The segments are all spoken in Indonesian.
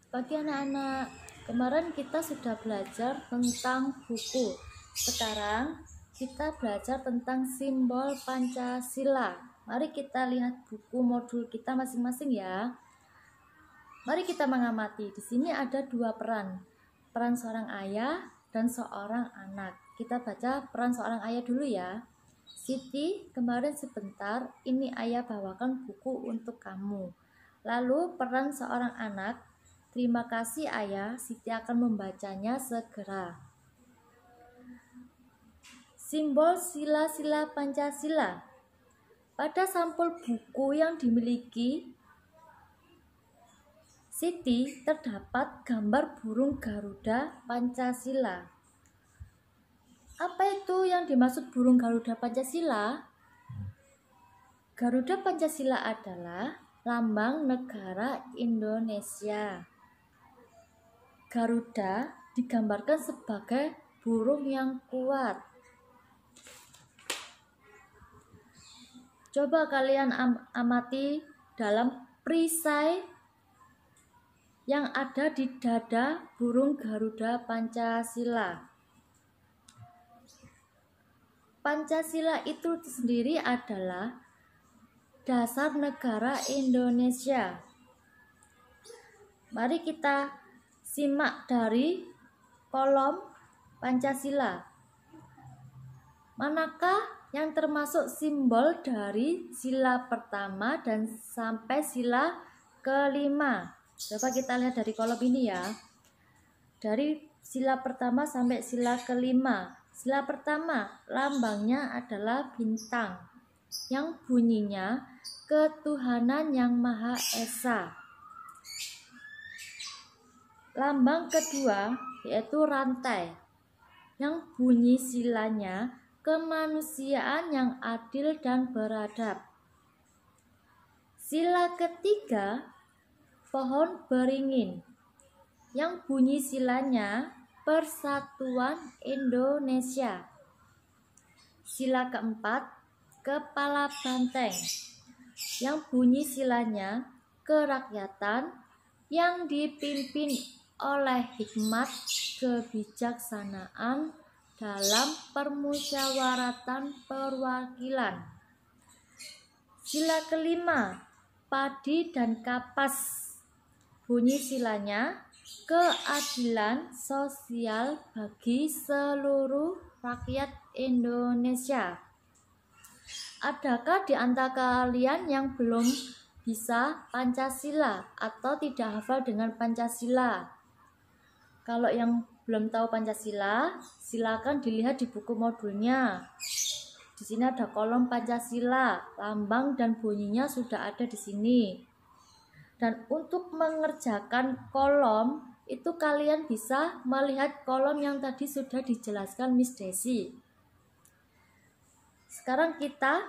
Bagi anak-anak, kemarin kita sudah belajar tentang buku. Sekarang kita belajar tentang simbol Pancasila. Mari kita lihat buku modul kita masing-masing ya. Mari kita mengamati. Di sini ada dua peran. Peran seorang ayah dan seorang anak. Kita baca peran seorang ayah dulu ya. Siti, kemarin sebentar, ini ayah bawakan buku untuk kamu. Lalu peran seorang anak, terima kasih ayah, Siti akan membacanya segera. Simbol sila-sila Pancasila. Pada sampul buku yang dimiliki Siti terdapat gambar burung Garuda Pancasila. Apa itu yang dimaksud burung Garuda Pancasila? Garuda Pancasila adalah lambang negara Indonesia. Garuda digambarkan sebagai burung yang kuat. Coba kalian amati dalam perisai yang ada di dada burung Garuda Pancasila. Pancasila itu sendiri adalah dasar negara Indonesia. Mari kita simak dari kolom Pancasila. Manakah yang termasuk simbol dari sila pertama dan sampai sila kelima? Coba kita lihat dari kolom ini ya. Dari sila pertama sampai sila kelima. Sila pertama, lambangnya adalah bintang yang bunyinya ketuhanan yang Maha Esa. Lambang kedua yaitu rantai yang bunyi silanya kemanusiaan yang adil dan beradab. Sila ketiga, pohon beringin yang bunyi silanya Persatuan Indonesia. Sila keempat, kepala banteng yang bunyi silanya kerakyatan yang dipimpin oleh hikmat kebijaksanaan dalam permusyawaratan perwakilan. Sila kelima, padi dan kapas, bunyi silanya keadilan sosial bagi seluruh rakyat Indonesia. Adakah di antara kalian yang belum bisa Pancasila atau tidak hafal dengan Pancasila? Kalau yang belum tahu Pancasila, silakan dilihat di buku modulnya. Di sini ada kolom Pancasila, lambang dan bunyinya sudah ada di sini. Dan untuk mengerjakan kolom, itu kalian bisa melihat kolom yang tadi sudah dijelaskan Miss Desi. Sekarang kita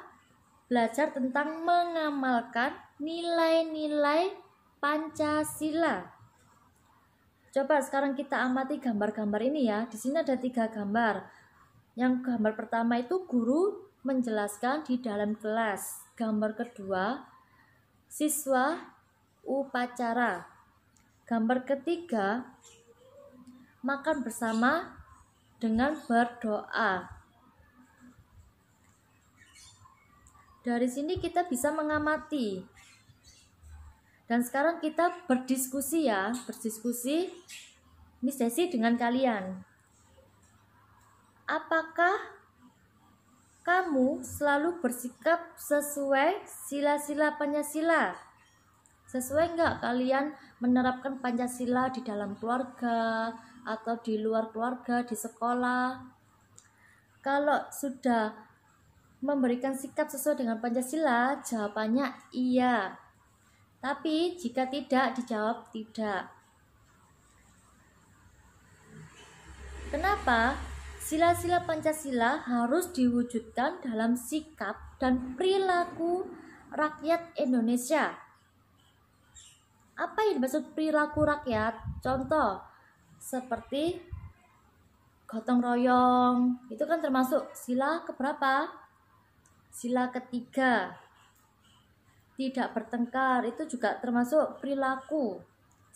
belajar tentang mengamalkan nilai-nilai Pancasila. Coba sekarang kita amati gambar-gambar ini ya. Di sini ada 3 gambar. Yang gambar pertama itu guru menjelaskan di dalam kelas. Gambar kedua, siswa upacara. Gambar ketiga, makan bersama dengan berdoa. Dari sini kita bisa mengamati. Dan sekarang kita berdiskusi ya, berdiskusi Miss Desi dengan kalian. Apakah kamu selalu bersikap sesuai sila-sila Pancasila? Sesuai enggak kalian menerapkan Pancasila di dalam keluarga atau di luar keluarga, di sekolah? Kalau sudah memberikan sikap sesuai dengan Pancasila, jawabannya iya. Tapi jika tidak, dijawab tidak. Kenapa? Sila-sila Pancasila harus diwujudkan dalam sikap dan perilaku rakyat Indonesia. Apa yang dimaksud perilaku rakyat? Contoh, seperti gotong royong, itu kan termasuk sila keberapa? Sila ketiga. Tidak bertengkar, itu juga termasuk perilaku.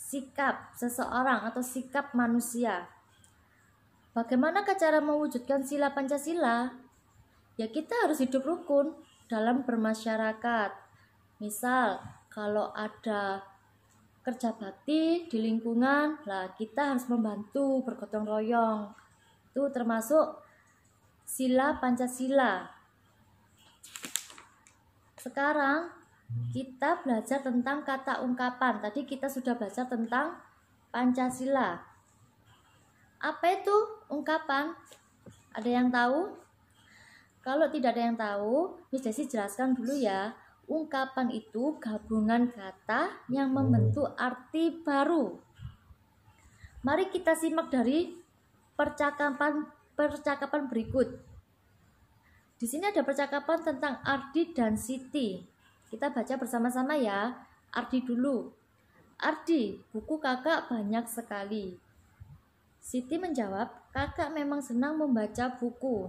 sikap seseorang atau sikap manusia. Bagaimana cara mewujudkan sila Pancasila? Ya kita harus hidup rukun dalam bermasyarakat. Misal kalau ada kerja bakti di lingkungan, lah kita harus membantu bergotong royong. Itu termasuk sila Pancasila. Sekarang kita belajar tentang kata ungkapan. Tadi kita sudah belajar tentang Pancasila. Apa itu ungkapan? Ada yang tahu? Kalau tidak ada yang tahu, Miss Desi jelaskan dulu ya. Ungkapan itu gabungan kata yang membentuk arti baru. Mari kita simak dari percakapan berikut. Di sini ada percakapan tentang Ardi dan Siti. Kita baca bersama-sama ya. Ardi dulu. Ardi, buku kakak banyak sekali. Siti menjawab, kakak memang senang membaca buku.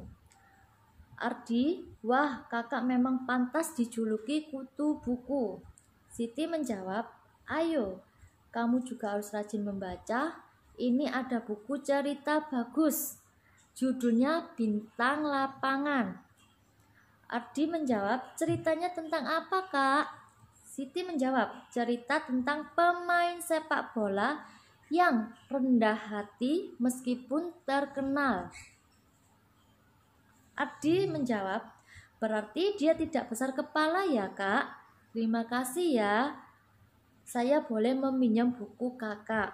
Ardi, wah kakak memang pantas dijuluki kutu buku. Siti menjawab, ayo, kamu juga harus rajin membaca. Ini ada buku cerita bagus. Judulnya Bintang Lapangan. Ardi menjawab, ceritanya tentang apa kak? Siti menjawab, cerita tentang pemain sepak bola yang rendah hati meskipun terkenal. Ardi menjawab, berarti dia tidak besar kepala ya kak? Terima kasih ya, saya boleh meminjam buku kakak.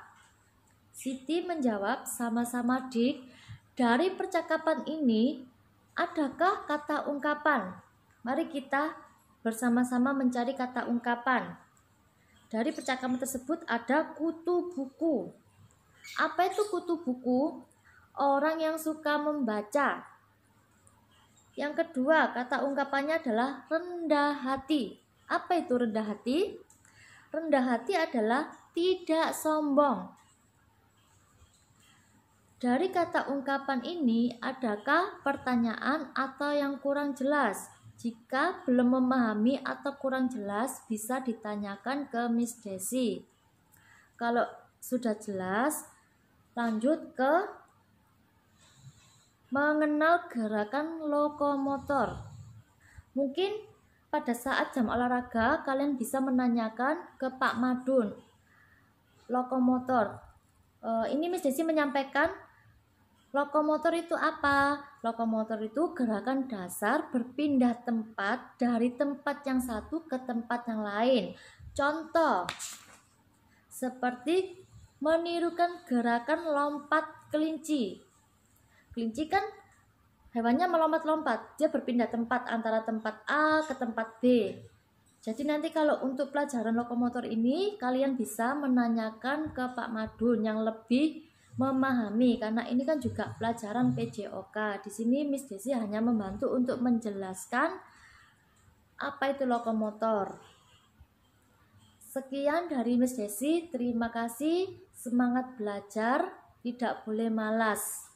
Siti menjawab, sama-sama dik. Dari percakapan ini, adakah kata ungkapan? Mari kita bersama-sama mencari kata ungkapan. Dari percakapan tersebut ada kutu buku. Apa itu kutu buku? Orang yang suka membaca. Yang kedua, kata ungkapannya adalah rendah hati. Apa itu rendah hati? Rendah hati adalah tidak sombong. Dari kata ungkapan ini, adakah pertanyaan atau yang kurang jelas? Jika belum memahami atau kurang jelas, bisa ditanyakan ke Miss Desi. Kalau sudah jelas, lanjut ke mengenal gerakan lokomotor. Mungkin pada saat jam olahraga, kalian bisa menanyakan ke Pak Madun. Lokomotor. Ini Miss Desi menyampaikan lokomotor itu apa? Lokomotor itu gerakan dasar berpindah tempat dari tempat yang satu ke tempat yang lain. Contoh, seperti menirukan gerakan lompat kelinci. Kelinci kan hewannya melompat-lompat, dia berpindah tempat antara tempat A ke tempat B. Jadi nanti kalau untuk pelajaran lokomotor ini, kalian bisa menanyakan ke Pak Madun yang lebih memahami, karena ini kan juga pelajaran PJOK. Di sini Miss Desi hanya membantu untuk menjelaskan apa itu lokomotor. Sekian dari Miss Desi, terima kasih, semangat belajar, tidak boleh malas.